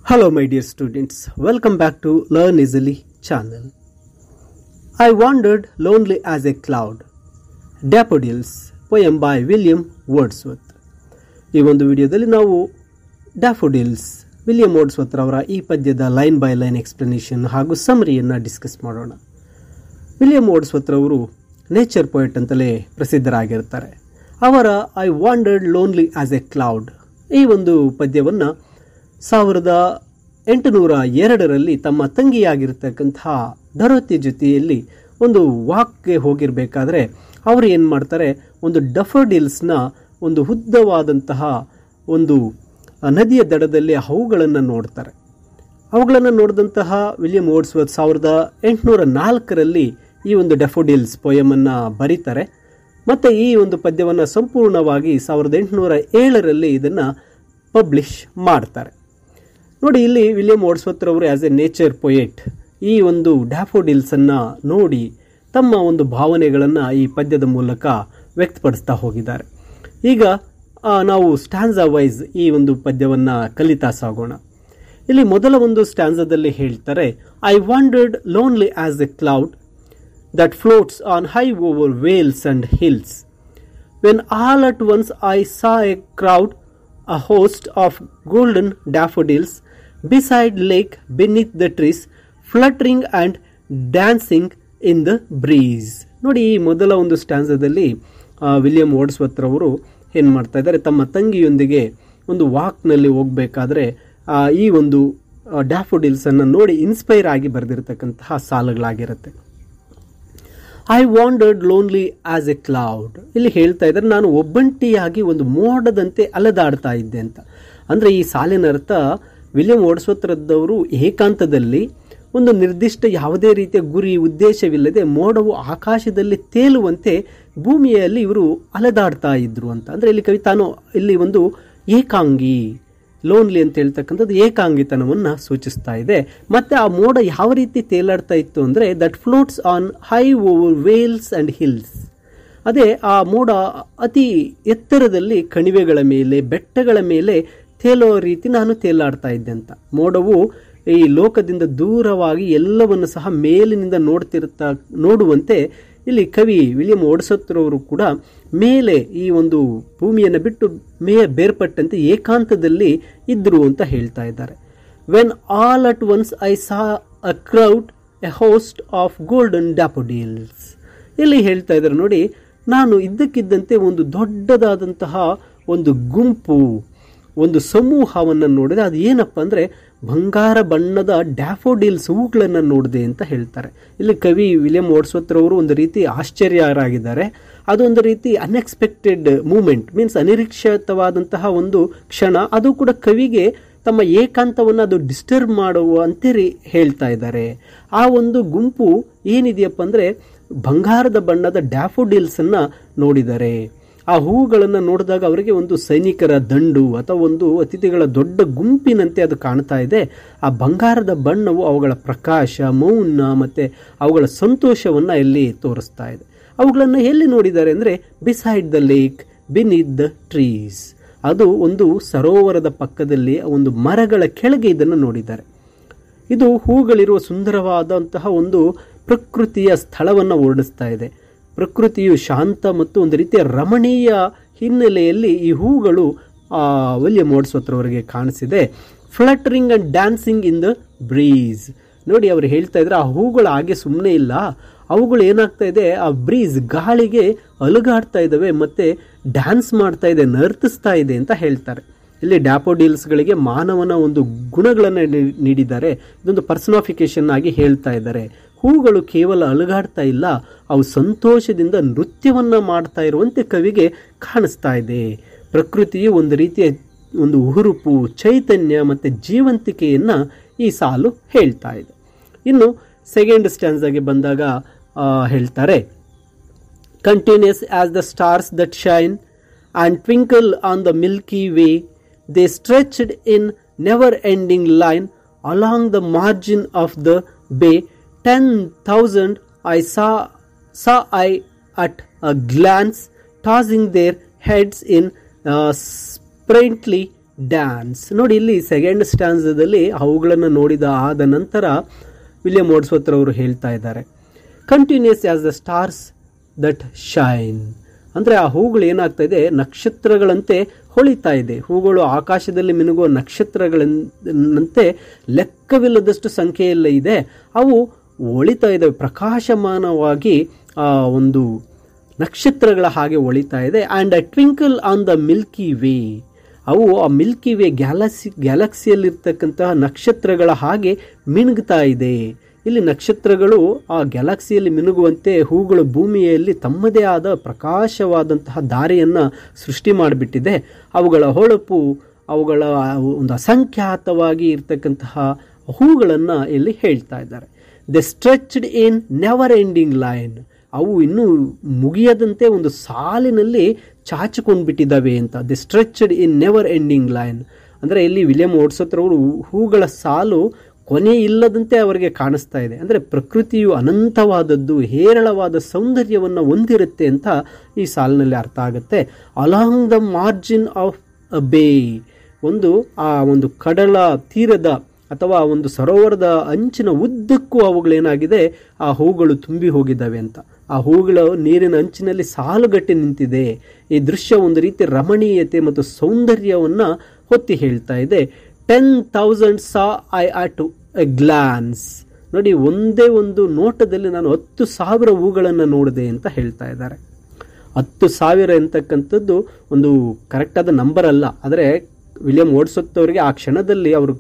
Hello my dear students, welcome back to Learn Easily channel. I wandered lonely as a cloud. Daffodils, poem by William Wordsworth. ಈ ಒಂದು ವಿಡಿಯೋದಲ್ಲಿ ನಾವು daffodils William Wordsworth ಅವರ ಈ ಪದ್ಯದ line by line explanation ಹಾಗೂ ಸಮರಿಯನ್ನು discuss ಮಾಡೋಣ. ವಿಲಿಯಂ ವರ್ಡ್ಸ್ವರ್ತ್ ಅವರು ನೇಚರ್ ಪೊಯೆಟ್ ಅಂತಲೇ ಪ್ರಸಿದ್ಧರಾಗಿರ್ತಾರೆ. ಅವರ I wandered lonely as a cloud ಈ ಒಂದು ಪದ್ಯವನ್ನು 1802ರಲ್ಲಿ ತಮ್ಮ ತಂಗಿಯಾಗಿರ್ತಕ್ಕಂತಹ ಡರೋತಿ ಜೊತೆಯಲ್ಲಿ ಒಂದು ವಾಕ್ಗೆ ಹೋಗಿರಬೇಕಾದ್ರೆ ಅವರು ಏನು ಮಾಡ್ತಾರೆ, ಒಂದು ಡಫೋಡಿಲ್ಸ್ನ ಒಂದು ಉದ್ದವಾದಂತಹ ಒಂದು ನದಿಯ ದಡದಲ್ಲಿ ಅವುಗಳನ್ನು ನೋಡ್ತಾರೆ. ಅವುಗಳನ್ನು ನೋಡಿದಂತಹ ವಿಲಿಯಂ ವರ್ಡ್ಸ್ವರ್ತ್ 1804ರಲ್ಲಿ ಈ ಒಂದು ಡಫೋಡಿಲ್ಸ್ ಪೊಯಮನ್ನು ಬರೀತಾರೆ. ಮತ್ತು ಈ ಒಂದು ಪದ್ಯವನ್ನು ಸಂಪೂರ್ಣವಾಗಿ 1807ರಲ್ಲಿ ಇದನ್ನು ಪಬ್ಲಿಷ್ ಮಾಡ್ತಾರೆ. ನೋಡಿ, ಇಲ್ಲಿ ವಿಲಿಯಂ ವರ್ಡ್ಸ್ವರ್ತ್ ಅವರು ಆ್ಯಸ್ ಎ ನೇಚರ್ ಪೊಯೆಟ್ ಈ ಒಂದು ಡ್ಯಾಫೋಡಿಲ್ಸನ್ನು ನೋಡಿ ತಮ್ಮ ಒಂದು ಭಾವನೆಗಳನ್ನು ಈ ಪದ್ಯದ ಮೂಲಕ ವ್ಯಕ್ತಪಡಿಸ್ತಾ ಹೋಗಿದ್ದಾರೆ. ಈಗ ನಾವು ಸ್ಟ್ಯಾನ್ಸಾ ವೈಸ್ ಈ ಒಂದು ಪದ್ಯವನ್ನು ಕಲಿತಾ ಸಾಗೋಣ. ಇಲ್ಲಿ ಮೊದಲ ಒಂದು ಸ್ಟ್ಯಾನ್ಸಾದಲ್ಲಿ ಹೇಳ್ತಾರೆ, I wandered lonely as a cloud that floats on high over vales and hills when all at once I saw a crowd a host of golden daffodils beside lake beneath the trees fluttering and dancing in the breeze. ನೋಡಿ, ಈ ಮೊದಲ ಒಂದು ಸ್ಟ್ಯಾನ್ಸಾದಲ್ಲಿ William Wordsworth ಅವರು ಏನು ಮಾಡ್ತಾ ಇದ್ದಾರೆ, ತಮ್ಮ ತಂಗಿಯೊಂದಿಗೆ ಒಂದು ವಾಕ್ನಲ್ಲಿ ಹೋಗಬೇಕಾದ್ರೆ ಈ ಒಂದು ಡ್ಯಾಫೋಡಿಲ್ಸನ್ನು ನೋಡಿ ಇನ್ಸ್ಪೈರ್ ಆಗಿ ಬರೆದಿರತಕ್ಕಂತಹ ಸಾಲುಗಳಾಗಿರುತ್ತೆ. I wandered lonely as a cloud ಇಲ್ಲಿ ಹೇಳ್ತಾ ಇದ್ದಾರೆ, ನಾನು ಒಬ್ಬಂಟಿಯಾಗಿ ಒಂದು ಮೋಡದಂತೆ ಅಲೆದಾಡ್ತಾ ಇದ್ದೆ ಅಂತ. ಅಂದರೆ ಈ ಸಾಲಿನ ಅರ್ಥ, ವಿಲಿಯಂ ವರ್ಡ್ಸ್ವರ್ತ್ ಏಕಾಂತದಲ್ಲಿ ಒಂದು ನಿರ್ದಿಷ್ಟ ಯಾವುದೇ ರೀತಿಯ ಗುರಿ ಉದ್ದೇಶವಿಲ್ಲದೆ ಮೋಡವು ಆಕಾಶದಲ್ಲಿ ತೇಲುವಂತೆ ಭೂಮಿಯಲ್ಲಿ ಇವರು ಅಲೆದಾಡ್ತಾ ಇದ್ರು ಅಂತ. ಅಂದರೆ ಇಲ್ಲಿ ಕವಿತಾನು ಇಲ್ಲಿ ಒಂದು ಏಕಾಂಗಿ, ಲೋನ್ಲಿ ಅಂತ ಹೇಳ್ತಕ್ಕಂಥದ್ದು ಏಕಾಂಗಿತನವನ್ನು ಸೂಚಿಸ್ತಾ ಇದೆ. ಮತ್ತು ಆ ಮೋಡ ಯಾವ ರೀತಿ ತೇಲಾಡ್ತಾ ಇತ್ತು ಅಂದರೆ, that floats on high over Wales and hills. ಅದೇ ಆ ಮೋಡ ಅತಿ ಎತ್ತರದಲ್ಲಿ ಕಣಿವೆಗಳ ಮೇಲೆ ಬೆಟ್ಟಗಳ ಮೇಲೆ ತೇಲೋ ರೀತಿ ನಾನು ತೇಲಾಡ್ತಾ ಇದ್ದೆ ಅಂತ. ಮೋಡವು ಈ ಲೋಕದಿಂದ ದೂರವಾಗಿ ಎಲ್ಲವನ್ನು ಸಹ ಮೇಲಿನಿಂದ ನೋಡುವಂತೆ ಇಲ್ಲಿ ಕವಿ ವಿಲಿಯಂ ವರ್ಡ್ಸ್ವರ್ತ್ ಅವರು ಕೂಡ ಮೇಲೆ ಈ ಒಂದು ಭೂಮಿಯನ್ನು ಬಿಟ್ಟು ಬೇರ್ಪಟ್ಟಂತೆ ಏಕಾಂತದಲ್ಲಿ ಇದ್ರು ಅಂತ ಹೇಳ್ತಾ ಇದ್ದಾರೆ. When all at once I saw a crowd a host of golden daffodils ಇಲ್ಲಿ ಹೇಳ್ತಾ ಇದ್ದಾರೆ. ನೋಡಿ, ನಾನು ಇದ್ದಕ್ಕಿದ್ದಂತೆ ಒಂದು ದೊಡ್ಡದಾದಂತಹ ಒಂದು ಗುಂಪು, ಒಂದು ಸಮೂಹವನ್ನು ನೋಡಿದೆ. ಅದು ಏನಪ್ಪ ಅಂದರೆ ಬಂಗಾರ ಬಣ್ಣದ ಡ್ಯಾಫೋಡಿಲ್ಸ್ ಹೂಗಳನ್ನು ನೋಡಿದೆ ಅಂತ ಹೇಳ್ತಾರೆ. ಇಲ್ಲಿ ಕವಿ ವಿಲಿಯಂ ವರ್ಡ್ಸ್ವರ್ತ್ ಅವರು ಒಂದು ರೀತಿ ಆಶ್ಚರ್ಯರಾಗಿದ್ದಾರೆ. ಅದೊಂದು ರೀತಿ ಅನ್ಎಕ್ಸ್ಪೆಕ್ಟೆಡ್ ಮೂಮೆಂಟ್, ಮೀನ್ಸ್ ಅನಿರೀಕ್ಷಿತವಾದಂತಹ ಒಂದು ಕ್ಷಣ. ಅದು ಕೂಡ ಕವಿಗೆ ತಮ್ಮ ಏಕಾಂತವನ್ನು ಅದು ಡಿಸ್ಟರ್ಬ್ ಮಾಡುವಂತೆ ಹೇಳ್ತಾ ಇದ್ದಾರೆ. ಆ ಒಂದು ಗುಂಪು ಏನಿದೆಯಪ್ಪ ಅಂದರೆ ಬಂಗಾರದ ಬಣ್ಣದ ಡ್ಯಾಫೋಡಿಲ್ಸನ್ನು ನೋಡಿದ್ದಾರೆ. ಆ ಹೂಗಳನ್ನು ನೋಡಿದಾಗ ಅವರಿಗೆ ಒಂದು ಸೈನಿಕರ ದಂಡು ಅಥವಾ ಒಂದು ಅತಿಥಿಗಳ ದೊಡ್ಡ ಗುಂಪಿನಂತೆ ಅದು ಕಾಣ್ತಾ ಇದೆ. ಆ ಬಂಗಾರದ ಬಣ್ಣವು ಅವುಗಳ ಪ್ರಕಾಶ, ಮೌನ ಮತ್ತು ಅವುಗಳ ಸಂತೋಷವನ್ನು ಇಲ್ಲಿ ತೋರಿಸ್ತಾ ಇದೆ. ಅವುಗಳನ್ನು ಎಲ್ಲಿ ನೋಡಿದ್ದಾರೆ ಅಂದರೆ beside the lake beneath the trees, ಅದು ಒಂದು ಸರೋವರದ ಪಕ್ಕದಲ್ಲಿ ಒಂದು ಮರಗಳ ಕೆಳಗೆ ಇದನ್ನು ನೋಡಿದ್ದಾರೆ. ಇದು ಹೂಗಳಿರುವ ಸುಂದರವಾದಂತಹ ಒಂದು ಪ್ರಕೃತಿಯ ಸ್ಥಳವನ್ನು ವರ್ಣಿಸ್ತಾ ಇದೆ. ಪ್ರಕೃತಿಯು ಶಾಂತ ಮತ್ತು ಒಂದು ರೀತಿಯ ರಮಣೀಯ ಹಿನ್ನೆಲೆಯಲ್ಲಿ ಈ ಹೂಗಳು ವಿಲಿಯಂ ವರ್ಡ್ಸ್ವರ್ತ್ ಅವರಿಗೆ ಕಾಣಿಸಿದೆ. Fluttering and dancing in the breeze. ನೋಡಿ, ಅವರು ಹೇಳ್ತಾ ಇದ್ದಾರೆ, ಆ ಹೂಗಳು ಹಾಗೆ ಸುಮ್ಮನೆ ಇಲ್ಲ, ಅವುಗಳು ಏನಾಗ್ತಾ ಇದೆ, ಆ ಬ್ರೀಸ್ ಗಾಳಿಗೆ ಅಲುಗಾಡ್ತಾ ಇದ್ದಾವೆ ಮತ್ತು ಡ್ಯಾನ್ಸ್ ಮಾಡ್ತಾ ಇದೆ, ನರ್ತಿಸ್ತಾ ಇದೆ ಅಂತ ಹೇಳ್ತಾರೆ. ಇಲ್ಲಿ ಡ್ಯಾಫೋಡಿಲ್ಸ್ಗಳಿಗೆ ಮಾನವನ ಒಂದು ಗುಣಗಳನ್ನು ನೀಡಿದ್ದಾರೆ. ಇದೊಂದು ಪರ್ಸನಾಫಿಕೇಶನ್ ಆಗಿ ಹೇಳ್ತಾ ಇದ್ದಾರೆ. ಹೂಗಳು ಕೇವಲ ಅಲುಗಾಡ್ತಾ ಇಲ್ಲ, ಅವು ಸಂತೋಷದಿಂದ ನೃತ್ಯವನ್ನು ಮಾಡ್ತಾ ಇರುವಂತೆ ಕವಿಗೆ ಕಾಣಿಸ್ತಾ ಇದೆ. ಪ್ರಕೃತಿಯು ಒಂದು ರೀತಿಯ ಒಂದು ಹುರುಪು, ಚೈತನ್ಯ ಮತ್ತು ಜೀವಂತಿಕೆಯನ್ನು ಈ ಸಾಲು ಹೇಳ್ತಾ ಇದೆ. ಇನ್ನು ಸೆಕೆಂಡ್ ಸ್ಟ್ಯಾನ್ಸಾಗೆ ಬಂದಾಗ ಹೇಳ್ತಾರೆ, continuous as the stars that shine and twinkle on the milky way they stretched in never ending line along the margin of the bay 10,000 I saw I at a glance, tossing their heads in sprightly dance. ನೋಡಿ ಇಲ್ಲಿ second ಸ್ಟ್ಯಾನ್ಸದಲ್ಲಿ ಅವುಗಳನ್ನು ನೋಡಿದ ಆದ ನಂತರ William Wordsworth ಅವರು ಹೇಳ್ತಾ ಇದ್ದಾರೆ, continuous as the stars that shine. ಅಂದರೆ ಆ ಹೂಗಳು ಏನಾಗ್ತಾ ಇದೆ, ನಕ್ಷತ್ರಗಳಂತೆ ಹೊಳಿತಾ ಇದೆ. ಹೂಗಳು ಆಕಾಶದಲ್ಲಿ ಮಿನುಗುವ ನಕ್ಷತ್ರಗಳಂತೆ ಲೆಕ್ಕವಿಲ್ಲದಷ್ಟು ಸಂಖ್ಯೆಯಲ್ಲೇ ಇದೆ. ಅವು ಹೊಳಿತಾ ಇದ್ದಾವೆ, ಪ್ರಕಾಶಮಾನವಾಗಿ ಒಂದು ನಕ್ಷತ್ರಗಳ ಹಾಗೆ ಹೊಳಿತಾ ಇದೆ. And a twinkle on the milky way. ಅವು ಆ ಮಿಲ್ಕಿ ವೇ ಗ್ಯಾಲಕ್ಸಿಯಲ್ಲಿರ್ತಕ್ಕಂತಹ ನಕ್ಷತ್ರಗಳ ಹಾಗೆ ಮಿನುಗ್ತಾ ಇದೆ. ಇಲ್ಲಿ ನಕ್ಷತ್ರಗಳು ಆ ಗ್ಯಾಲಕ್ಸಿಯಲ್ಲಿ ಮಿನುಗುವಂತೆ ಹೂಗಳು ಭೂಮಿಯಲ್ಲಿ ತಮ್ಮದೇ ಆದ ಪ್ರಕಾಶವಾದಂತಹ ದಾರಿಯನ್ನು ಸೃಷ್ಟಿ ಮಾಡಿಬಿಟ್ಟಿದೆ. ಅವುಗಳ ಹೊಳಪು, ಅವುಗಳ ಒಂದು ಅಸಂಖ್ಯಾತವಾಗಿ ಇರ್ತಕ್ಕಂತಹ ಹೂಗಳನ್ನು ಇಲ್ಲಿ ಹೇಳ್ತಾ ಇದ್ದಾರೆ. ದೆ stretched in never ending line. ಅವು ಇನ್ನೂ ಮುಗಿಯದಂತೆ ಒಂದು ಸಾಲಿನಲ್ಲಿ ಚಾಚಿಕೊಂಡು ಬಿಟ್ಟಿದ್ದಾವೆ ಅಂತ. The stretched in never ending line ಅಂದರೆ ಇಲ್ಲಿ ವಿಲಿಯಂ ವರ್ಡ್ಸ್ವರ್ತ್ ಅವರು ಹೂಗಳ ಸಾಲು ಕೊನೆ ಇಲ್ಲದಂತೆ ಅವರಿಗೆ ಕಾಣಿಸ್ತಾ ಇದೆ. ಅಂದರೆ ಪ್ರಕೃತಿಯು ಅನಂತವಾದದ್ದು, ಹೇರಳವಾದ ಸೌಂದರ್ಯವನ್ನು ಹೊಂದಿರುತ್ತೆ ಅಂತ ಈ ಸಾಲಿನಲ್ಲಿ ಅರ್ಥ ಆಗುತ್ತೆ. Along the margin of a ಬೇ. ಒಂದು ಕಡಲ ತೀರದ ಅಥವಾ ಒಂದು ಸರೋವರದ ಅಂಚಿನ ಉದ್ದಕ್ಕೂ ಅವುಗಳೇನಾಗಿದೆ, ಆ ಹೂಗಳು ತುಂಬಿ ಹೋಗಿದ್ದಾವೆ ಅಂತ. ಆ ಹೂಗಳು ನೀರಿನ ಅಂಚಿನಲ್ಲಿ ಸಾಲುಗಟ್ಟಿ ನಿಂತಿದೆ. ಈ ದೃಶ್ಯ ಒಂದು ರೀತಿ ರಮಣೀಯತೆ ಮತ್ತು ಸೌಂದರ್ಯವನ್ನು ಹೊತ್ತಿ ಹೇಳ್ತಾ ಇದೆ. 10,000 saw I at a glance. ನೋಡಿ, ಒಂದೇ ಒಂದು ನೋಟದಲ್ಲಿ ನಾನು 10,000 ಹೂಗಳನ್ನು ನೋಡಿದೆ ಅಂತ ಹೇಳ್ತಾ ಇದ್ದಾರೆ. 10,000 ಎಂತಕ್ಕಂಥದ್ದು ಒಂದು ಕರೆಕ್ಟಾದ ನಂಬರ್ ಅಲ್ಲ. ಆದರೆ ವಿಲಿಯಂ ವರ್ಡ್ಸ್ವರ್ತ್ ಅವರಿಗೆ ಆ ಕ್ಷಣದಲ್ಲಿ ಅವರು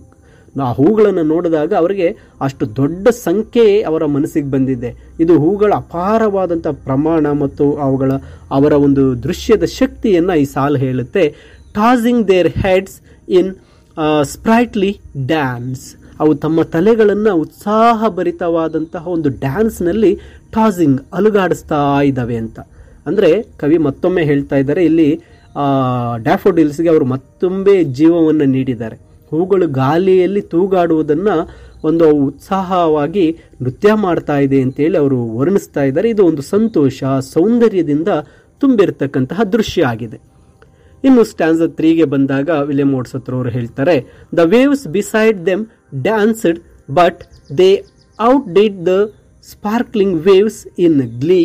ಆ ಹೂಗಳನ್ನು ನೋಡಿದಾಗ ಅವರಿಗೆ ಅಷ್ಟು ದೊಡ್ಡ ಸಂಖ್ಯೆ ಅವರ ಮನಸ್ಸಿಗೆ ಬಂದಿದೆ. ಇದು ಹೂಗಳ ಅಪಾರವಾದಂಥ ಪ್ರಮಾಣ ಮತ್ತು ಅವರ ಒಂದು ದೃಶ್ಯದ ಶಕ್ತಿಯನ್ನು ಈ ಸಾಲು ಹೇಳುತ್ತೆ. Tossing their heads in sprightly dance. ಅವು ತಮ್ಮ ತಲೆಗಳನ್ನು ಉತ್ಸಾಹಭರಿತವಾದಂತಹ ಒಂದು ಡ್ಯಾನ್ಸ್ನಲ್ಲಿ ಟಾಸಿಂಗ್ ಅಲುಗಾಡಿಸ್ತಾ ಇದ್ದಾವೆ ಅಂತ. ಅಂದರೆ ಕವಿ ಮತ್ತೊಮ್ಮೆ ಹೇಳ್ತಾ ಇದ್ದಾರೆ, ಇಲ್ಲಿ ಡ್ಯಾಫೋಡಿಲ್ಸ್ಗೆ ಅವರು ಮತ್ತೊಮ್ಮೆ ಜೀವವನ್ನು ನೀಡಿದ್ದಾರೆ. ಹೂಗಳು ಗಾಳಿಯಲ್ಲಿ ತೂಗಾಡುವುದನ್ನು ಒಂದು ಉತ್ಸಾಹವಾಗಿ ನೃತ್ಯ ಮಾಡ್ತಾ ಇದೆ ಅಂತೇಳಿ ಅವರು ವರ್ಣಿಸ್ತಾ ಇದ್ದಾರೆ. ಇದು ಒಂದು ಸಂತೋಷ, ಸೌಂದರ್ಯದಿಂದ ತುಂಬಿರತಕ್ಕಂತಹ ದೃಶ್ಯ ಆಗಿದೆ. ಇನ್ನು ಸ್ಟ್ಯಾನ್ಸಾ 3ಗೆ ಬಂದಾಗ ವಿಲಿಯಂ ವರ್ಡ್ಸ್ವರ್ತ್ ಅವರು ಹೇಳ್ತಾರೆ, the waves beside them danced but they outdid the sparkling waves in glee.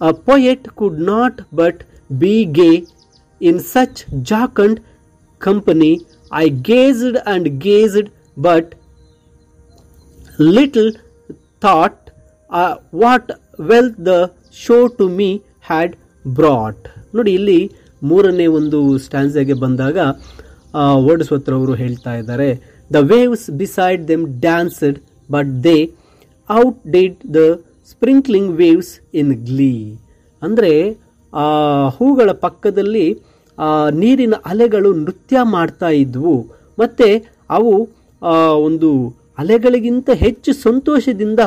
A poet could not but be gay in such jocund company. I gazed and gazed, but little thought what wealth the show to me had brought. ನೋಡಿ, ಇಲ್ಲಿ ಮೂರನೇ ಒಂದು ಸ್ಟ್ಯಾನ್ಸಾಗೆ ಬಂದಾಗ Wordsworth ಅವರು ಹೇಳ್ತಾ ಇದ್ದಾರೆ, the waves beside them danced but they outdid the sprinkling waves in glee. ಅಂದರೆ ಹೂಗಳ ಪಕ್ಕದಲ್ಲಿ ನೀರಿನ ಅಲೆಗಳು ನೃತ್ಯ ಮಾಡ್ತಾ ಇದ್ವು, ಮತ್ತು ಅವು ಒಂದು ಅಲೆಗಳಿಗಿಂತ ಹೆಚ್ಚು ಸಂತೋಷದಿಂದ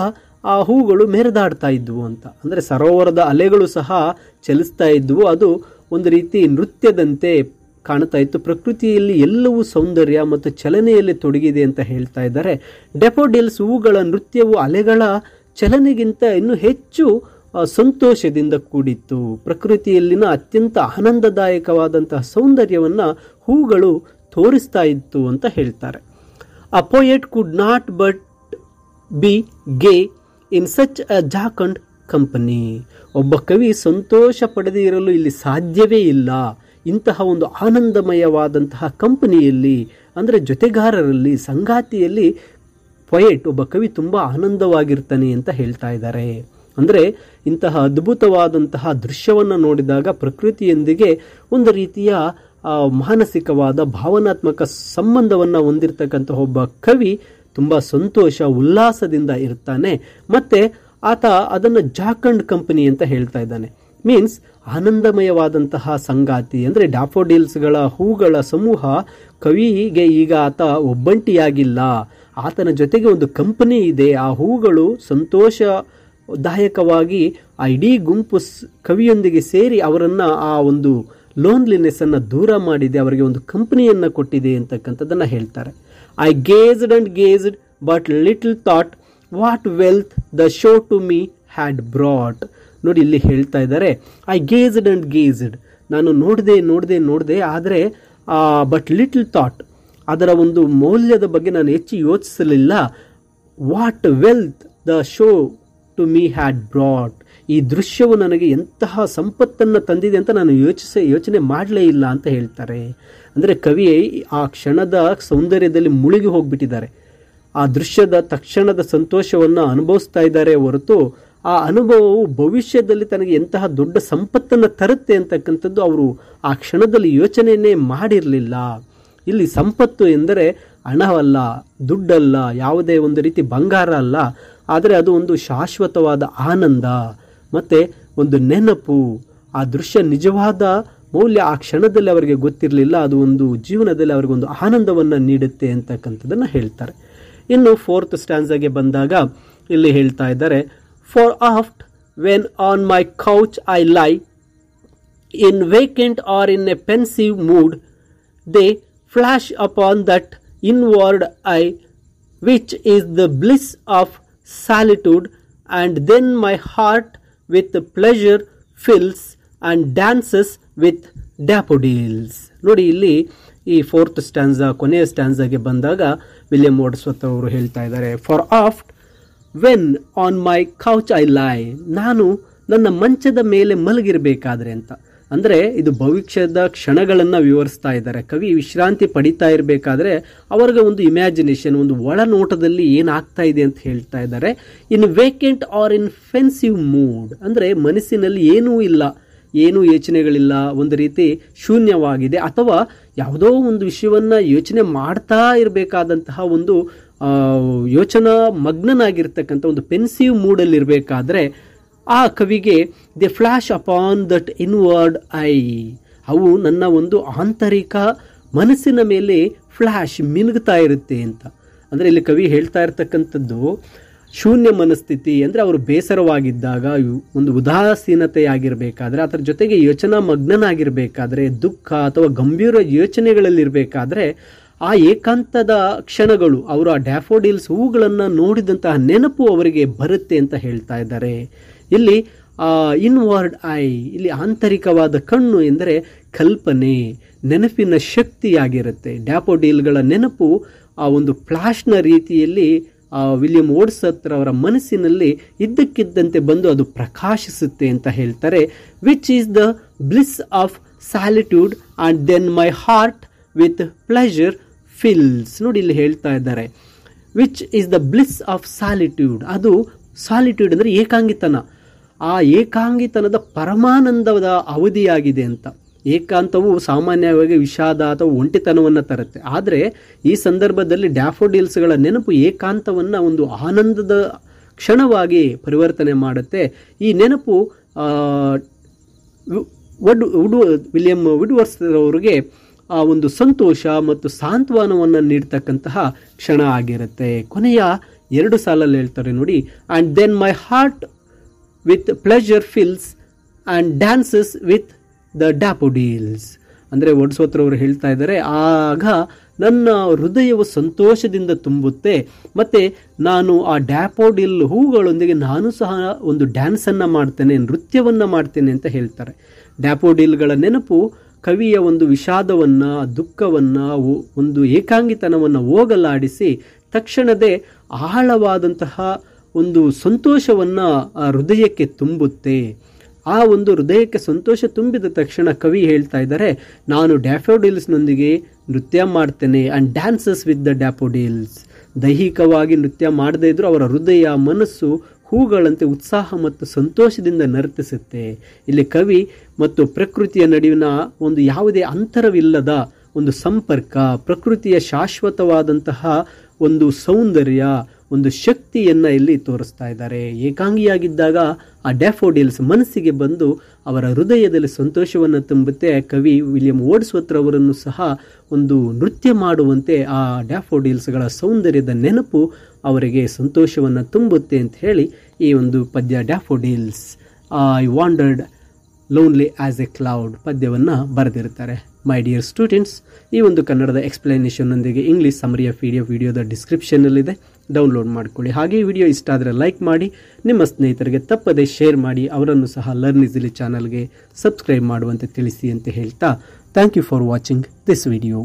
ಆ ಹೂಗಳು ಮೆರೆದಾಡ್ತಾ ಇದ್ವು ಅಂತ. ಅಂದರೆ ಸರೋವರದ ಅಲೆಗಳು ಸಹ ಚಲಿಸ್ತಾ ಇದ್ವು, ಅದು ಒಂದು ರೀತಿ ನೃತ್ಯದಂತೆ ಕಾಣ್ತಾ ಇತ್ತು. ಪ್ರಕೃತಿಯಲ್ಲಿ ಎಲ್ಲವೂ ಸೌಂದರ್ಯ ಮತ್ತು ಚಲನೆಯಲ್ಲಿ ತೊಡಗಿದೆ ಅಂತ ಹೇಳ್ತಾ ಇದ್ದಾರೆ. ಡ್ಯಾಫೋಡಿಲ್ಸ್ ಹೂಗಳ ನೃತ್ಯವು ಅಲೆಗಳ ಚಲನೆಗಿಂತ ಇನ್ನೂ ಹೆಚ್ಚು ಸಂತೋಷದಿಂದ ಕೂಡಿತ್ತು. ಪ್ರಕೃತಿಯಲ್ಲಿನ ಅತ್ಯಂತ ಆನಂದದಾಯಕವಾದಂತಹ ಸೌಂದರ್ಯವನ್ನು ಹೂಗಳು ತೋರಿಸ್ತಾ ಇತ್ತು ಅಂತ ಹೇಳ್ತಾರೆ. A poet could not but be gay in such a ಜಾಕಂಡ್ company. ಒಬ್ಬ ಕವಿ ಸಂತೋಷ ಪಡೆದೇ ಇರಲು ಇಲ್ಲಿ ಸಾಧ್ಯವೇ ಇಲ್ಲ ಇಂತಹ ಒಂದು ಆನಂದಮಯವಾದಂತಹ ಕಂಪನಿಯಲ್ಲಿ, ಅಂದರೆ ಜೊತೆಗಾರರಲ್ಲಿ, ಸಂಗಾತಿಯಲ್ಲಿ ಪೊಯೆಟ್ ಒಬ್ಬ ಕವಿ ತುಂಬ ಆನಂದವಾಗಿರ್ತಾನೆ ಅಂತ ಹೇಳ್ತಾ ಇದ್ದಾರೆ. ಅಂದರೆ ಇಂತಹ ಅದ್ಭುತವಾದಂತಹ ದೃಶ್ಯವನ್ನು ನೋಡಿದಾಗ ಪ್ರಕೃತಿಯೊಂದಿಗೆ ಒಂದು ರೀತಿಯ ಮಾನಸಿಕವಾದ ಭಾವನಾತ್ಮಕ ಸಂಬಂಧವನ್ನು ಹೊಂದಿರತಕ್ಕಂಥ ಒಬ್ಬ ಕವಿ ತುಂಬ ಸಂತೋಷ ಉಲ್ಲಾಸದಿಂದ ಇರ್ತಾನೆ. ಮತ್ತು ಆತ ಅದನ್ನು ಜಾಕಂಡ್ ಕಂಪನಿ ಅಂತ ಹೇಳ್ತಾ ಇದ್ದಾನೆ. ಮೀನ್ಸ್ ಆನಂದಮಯವಾದಂತಹ ಸಂಗಾತಿ. ಅಂದರೆ ಡ್ಯಾಫೋಡಿಲ್ಸ್ಗಳ ಹೂಗಳ ಸಮೂಹ ಕವಿಗೆ ಈಗ ಆತ ಒಬ್ಬಂಟಿಯಾಗಿಲ್ಲ, ಆತನ ಜೊತೆಗೆ ಒಂದು ಕಂಪನಿ ಇದೆ. ಆ ಹೂಗಳು ಸಂತೋಷದಾಯಕವಾಗಿ ಆ ಇಡೀ ಗುಂಪು ಕವಿಯೊಂದಿಗೆ ಸೇರಿ ಅವರನ್ನು ಆ ಒಂದು ಲೋನ್ಲಿನೆಸ್ಸನ್ನು ದೂರ ಮಾಡಿದೆ, ಅವರಿಗೆ ಒಂದು ಕಂಪನಿಯನ್ನು ಕೊಟ್ಟಿದೆ ಅಂತಕ್ಕಂಥದ್ದನ್ನು ಹೇಳ್ತಾರೆ. I gazed and gazed but little thought what wealth the show to me had brought. ನೋಡಿ, ಇಲ್ಲಿ ಹೇಳ್ತಾ ಇದ್ದಾರೆ, ಐ ಗೇಸ್ಡ್ ಅಂಡ್ ಗೇಸ್ಡ್, ನಾನು ನೋಡಿದೆ, ಆದರೆ ಬಟ್ ಲಿಟಲ್ ಥಾಟ್, ಅದರ ಒಂದು ಮೌಲ್ಯದ ಬಗ್ಗೆ ನಾನು ಹೆಚ್ಚು ಯೋಚಿಸಲಿಲ್ಲ. What wealth the show to me had brought, ಈ ದೃಶ್ಯವು ನನಗೆ ಎಂತಹ ಸಂಪತ್ತನ್ನು ತಂದಿದೆ ಅಂತ ನಾನು ಯೋಚನೆ ಮಾಡಲೇ ಇಲ್ಲ ಅಂತ ಹೇಳ್ತಾರೆ. ಅಂದರೆ ಕವಿ ಆ ಕ್ಷಣದ ಸೌಂದರ್ಯದಲ್ಲಿ ಮುಳುಗಿ ಹೋಗ್ಬಿಟ್ಟಿದ್ದಾರೆ. ಆ ದೃಶ್ಯದ ತಕ್ಷಣದ ಸಂತೋಷವನ್ನು ಅನುಭವಿಸ್ತಾ ಇದ್ದಾರೆ ಹೊರತು ಆ ಅನುಭವವು ಭವಿಷ್ಯದಲ್ಲಿ ತನಗೆ ಎಂತಹ ದೊಡ್ಡ ಸಂಪತ್ತನ್ನು ತರುತ್ತೆ ಅಂತಕ್ಕಂಥದ್ದು ಅವರು ಆ ಕ್ಷಣದಲ್ಲಿ ಯೋಚನೆಯೇ ಮಾಡಿರಲಿಲ್ಲ. ಇಲ್ಲಿ ಸಂಪತ್ತು ಎಂದರೆ ಹಣವಲ್ಲ, ದುಡ್ಡಲ್ಲ, ಯಾವುದೇ ಒಂದು ರೀತಿ ಬಂಗಾರ ಅಲ್ಲ, ಆದರೆ ಅದು ಒಂದು ಶಾಶ್ವತವಾದ ಆನಂದ ಮತ್ತು ಒಂದು ನೆನಪು. ಆ ದೃಶ್ಯ ನಿಜವಾದ ಮೌಲ್ಯ ಆ ಕ್ಷಣದಲ್ಲಿ ಅವರಿಗೆ ಗೊತ್ತಿರಲಿಲ್ಲ, ಅದು ಒಂದು ಜೀವನದಲ್ಲಿ ಅವರಿಗೊಂದು ಆನಂದವನ್ನು ನೀಡುತ್ತೆ ಅಂತಕ್ಕಂಥದ್ದನ್ನು ಹೇಳ್ತಾರೆ. ಇನ್ನು 4th ಸ್ಟ್ಯಾನ್ಸಾಗೆ ಬಂದಾಗ ಇಲ್ಲಿ ಹೇಳ್ತಾ ಇದ್ದಾರೆ, for oft when on my couch I lie in vacant or in a pensive mood they flash upon that inward eye which is the bliss of solitude and then my heart with pleasure fills and dances with daffodils. ನೋಡಿ, ಇಲ್ಲಿ ಈ 4th ಸ್ಟ್ಯಾನ್ಸಾ ಕೊನೆಯ ಸ್ಟ್ಯಾನ್ಸಾಗೆ ಬಂದಾಗ William Wordsworth ಅವರು ಹೇಳ್ತಾ ಇದ್ದಾರೆ, for oft when on my couch I lie, ನಾನು ನನ್ನ ಮಂಚದ ಮೇಲೆ ಮಲಗಿರಬೇಕಾದ್ರೆ ಅಂತ. ಅಂದರೆ ಇದು ಭವಿಷ್ಯದ ಕ್ಷಣಗಳನ್ನು ವಿವರಿಸ್ತಾ ಇದ್ದಾರೆ. ಕವಿ ವಿಶ್ರಾಂತಿ ಪಡಿತಾ ಇರಬೇಕಾದ್ರೆ ಅವರಿಗೆ ಒಂದು ಇಮ್ಯಾಜಿನೇಷನ್, ಒಂದು ಒಳನೋಟದಲ್ಲಿ ಏನಾಗ್ತಾ ಇದೆ ಅಂತ ಹೇಳ್ತಾ ಇದ್ದಾರೆ. ಇನ್ ವೇಕೆಂಟ್ ಆರ್ ಇನ್ ಫೆನ್ಸಿವ್ ಮೂಡ್, ಅಂದರೆ ಮನಸ್ಸಿನಲ್ಲಿ ಏನೂ ಇಲ್ಲ, ಏನೂ ಯೋಚನೆಗಳಿಲ್ಲ, ಒಂದು ರೀತಿ ಶೂನ್ಯವಾಗಿದೆ, ಅಥವಾ ಯಾವುದೋ ಒಂದು ವಿಷಯವನ್ನು ಯೋಚನೆ ಮಾಡ್ತಾ ಇರಬೇಕಾದಂತಹ ಒಂದು ಯೋಚನಾ ಮಗ್ನನಾಗಿರ್ತಕ್ಕಂಥ ಒಂದು ಪೆನ್ಸಿವ್ ಮೂಡಲ್ಲಿರಬೇಕಾದ್ರೆ ಆ ಕವಿಗೆ they flash upon that inward eye, ಅವು ನನ್ನ ಒಂದು ಆಂತರಿಕ ಮನಸ್ಸಿನ ಮೇಲೆ ಫ್ಲ್ಯಾಶ್ ಮಿನುಗ್ತಾ ಇರುತ್ತೆ ಅಂತ. ಅಂದರೆ ಇಲ್ಲಿ ಕವಿ ಹೇಳ್ತಾ ಇರ್ತಕ್ಕಂಥದ್ದು ಶೂನ್ಯ ಮನಸ್ಥಿತಿ, ಅಂದರೆ ಅವರು ಬೇಸರವಾಗಿದ್ದಾಗ, ಒಂದು ಉದಾಸೀನತೆಯಾಗಿರಬೇಕಾದ್ರೆ, ಅದರ ಜೊತೆಗೆ ಯೋಚನಾ ಮಗ್ನನಾಗಿರಬೇಕಾದ್ರೆ, ದುಃಖ ಅಥವಾ ಗಂಭೀರ ಯೋಚನೆಗಳಲ್ಲಿರಬೇಕಾದ್ರೆ ಆ ಏಕಾಂತದ ಕ್ಷಣಗಳು, ಅವರು ಆ ಡ್ಯಾಫೋಡಿಲ್ಸ್ ಹೂಗಳನ್ನು ನೋಡಿದಂತಹ ನೆನಪು ಅವರಿಗೆ ಬರುತ್ತೆ ಅಂತ ಹೇಳ್ತಾ ಇದ್ದಾರೆ. ಇಲ್ಲಿ ಇನ್ವರ್ಡ್ ಐ, ಇಲ್ಲಿ ಆಂತರಿಕವಾದ ಕಣ್ಣು ಎಂದರೆ ಕಲ್ಪನೆ, ನೆನಪಿನ ಶಕ್ತಿಯಾಗಿರುತ್ತೆ. ಡ್ಯಾಫೋಡಿಲ್ಗಳ ನೆನಪು ಆ ಒಂದು ಫ್ಲಾಶ್ನ ರೀತಿಯಲ್ಲಿ ವಿಲಿಯಂ ವರ್ಡ್ಸ್ವರ್ತ್ ಅವರ ಮನಸ್ಸಿನಲ್ಲಿ ಇದ್ದಕ್ಕಿದ್ದಂತೆ ಬಂದು ಅದು ಪ್ರಕಾಶಿಸುತ್ತೆ ಅಂತ ಹೇಳ್ತಾರೆ. Which is the bliss of solitude and then my heart with pleasure fills. ನೋಡಿ, ಇಲ್ಲಿ ಹೇಳ್ತಾ ಇದ್ದಾರೆ, which is the bliss of solitude, ಅದು ಸಾಲಿಟ್ಯೂಡ್ ಅಂದರೆ ಏಕಾಂಗಿತನ, ಆ ಏಕಾಂಗಿತನದ ಪರಮಾನಂದದ ಅವಧಿಯಾಗಿದೆ ಅಂತ. ಏಕಾಂತವು ಸಾಮಾನ್ಯವಾಗಿ ವಿಷಾದ ಅಥವಾ ಒಂಟಿತನವನ್ನು ತರುತ್ತೆ, ಆದರೆ ಈ ಸಂದರ್ಭದಲ್ಲಿ ಡ್ಯಾಫೋಡಿಲ್ಸ್ಗಳ ನೆನಪು ಏಕಾಂತವನ್ನು ಒಂದು ಆನಂದದ ಕ್ಷಣವಾಗಿ ಪರಿವರ್ತನೆ ಮಾಡುತ್ತೆ. ಈ ನೆನಪು ವಿಲಿಯಂ ವರ್ಡ್ಸ್ವರ್ತ್ ಅವರಿಗೆ ಆ ಒಂದು ಸಂತೋಷ ಮತ್ತು ಸಾಂತ್ವನವನ್ನು ನೀಡ್ತಕ್ಕಂತಹ ಕ್ಷಣ ಆಗಿರುತ್ತೆ. ಕೊನೆಯ 2 ಸಾಲಲ್ಲಿ ಹೇಳ್ತಾರೆ ನೋಡಿ, and then my heart with pleasure fills and dances with the daffodils. ಅಂದರೆ ವರ್ಡ್ಸ್ವರ್ತ್ ಅವರು ಹೇಳ್ತಾ ಇದ್ದಾರೆ, ಆಗ ನನ್ನ ಹೃದಯವು ಸಂತೋಷದಿಂದ ತುಂಬುತ್ತೆ, ಮತ್ತು ನಾನು ಆ ಡ್ಯಾಪೋಡಿಲ್ ಹೂಗಳೊಂದಿಗೆ ನಾನು ಸಹ ಒಂದು ಡ್ಯಾನ್ಸನ್ನು ಮಾಡ್ತೇನೆ, ನೃತ್ಯವನ್ನು ಮಾಡ್ತೇನೆ ಅಂತ ಹೇಳ್ತಾರೆ. ಡ್ಯಾಪೋಡಿಲ್ಗಳ ನೆನಪು ಕವಿಯ ಒಂದು ವಿಷಾದವನ್ನು, ದುಃಖವನ್ನು, ಒಂದು ಏಕಾಂಗಿತನವನ್ನು ಹೋಗಲಾಡಿಸಿ ತಕ್ಷಣವೇ ಆಳವಾದಂತಹ ಒಂದು ಸಂತೋಷವನ್ನು ಆ ಹೃದಯಕ್ಕೆ ತುಂಬುತ್ತೆ. ಆ ಒಂದು ಹೃದಯಕ್ಕೆ ಸಂತೋಷ ತುಂಬಿದ ತಕ್ಷಣ ಕವಿ ಹೇಳ್ತಾ ಇದ್ದಾರೆ, ನಾನು ಡ್ಯಾಫೋಡಿಲ್ಸ್ನೊಂದಿಗೆ ನೃತ್ಯ ಮಾಡ್ತೇನೆ, and dances with the daffodils. ದೈಹಿಕವಾಗಿ ನೃತ್ಯ ಮಾಡದೇ ಇದ್ದರೂ ಅವರ ಹೃದಯ, ಮನಸ್ಸು ಹೂಗಳಂತೆ ಉತ್ಸಾಹ ಮತ್ತು ಸಂತೋಷದಿಂದ ನರ್ತಿಸುತ್ತೆ. ಇಲ್ಲಿ ಕವಿ ಮತ್ತು ಪ್ರಕೃತಿಯ ನಡುವಿನ ಒಂದು ಯಾವುದೇ ಅಂತರವಿಲ್ಲದ ಒಂದು ಸಂಪರ್ಕ, ಪ್ರಕೃತಿಯ ಶಾಶ್ವತವಾದಂತಹ ಒಂದು ಸೌಂದರ್ಯ, ಒಂದು ಶಕ್ತಿಯನ್ನು ಇಲ್ಲಿ ತೋರಿಸ್ತಾ ಇದ್ದಾರೆ. ಏಕಾಂಗಿಯಾಗಿದ್ದಾಗ ಆ ಡ್ಯಾಫೋಡಿಲ್ಸ್ ಮನಸ್ಸಿಗೆ ಬಂದು ಅವರ ಹೃದಯದಲ್ಲಿ ಸಂತೋಷವನ್ನು ತುಂಬುತ್ತೆ. ಕವಿ ವಿಲಿಯಂ ವರ್ಡ್ಸ್ವರ್ತ್ ಅವರನ್ನು ಸಹ ಒಂದು ನೃತ್ಯ ಮಾಡುವಂತೆ ಆ ಡ್ಯಾಫೋಡಿಲ್ಸ್ಗಳ ಸೌಂದರ್ಯದ ನೆನಪು ಅವರಿಗೆ ಸಂತೋಷವನ್ನು ತುಂಬುತ್ತೆ ಅಂತ ಹೇಳಿ ಈ ಒಂದು ಪದ್ಯ daffodils I wandered lonely as a cloud ಪದ್ಯವನ್ನು ಬರೆದಿರ್ತಾರೆ. ಮೈ ಡಿಯರ್ ಸ್ಟೂಡೆಂಟ್ಸ್, ಈ ಒಂದು ಕನ್ನಡದ ಎಕ್ಸ್ಪ್ಲನೇಷನ್ನೊಂದಿಗೆ ಇಂಗ್ಲೀಷ್ ಸಮರಿಯ ವಿಡಿಯೋದ ಡಿಸ್ಕ್ರಿಪ್ಷನ್ನಲ್ಲಿದೆ, ಡೌನ್ಲೋಡ್ ಮಾಡ್ಕೊಳ್ಳಿ. ಹಾಗೆ ಈ ವಿಡಿಯೋ ಇಷ್ಟ ಆದರೆ ಲೈಕ್ ಮಾಡಿ, ನಿಮ್ಮ ಸ್ನೇಹಿತರಿಗೆ ತಪ್ಪದೇ ಶೇರ್ ಮಾಡಿ, ಅವರನ್ನು ಸಹ ಲರ್ನ್ ಈಸಿಲಿ ಚಾನಲ್ಗೆ ಸಬ್ಸ್ಕ್ರೈಬ್ ಮಾಡುವಂತೆ ತಿಳಿಸಿ ಅಂತ ಹೇಳ್ತಾ thank you for watching this video.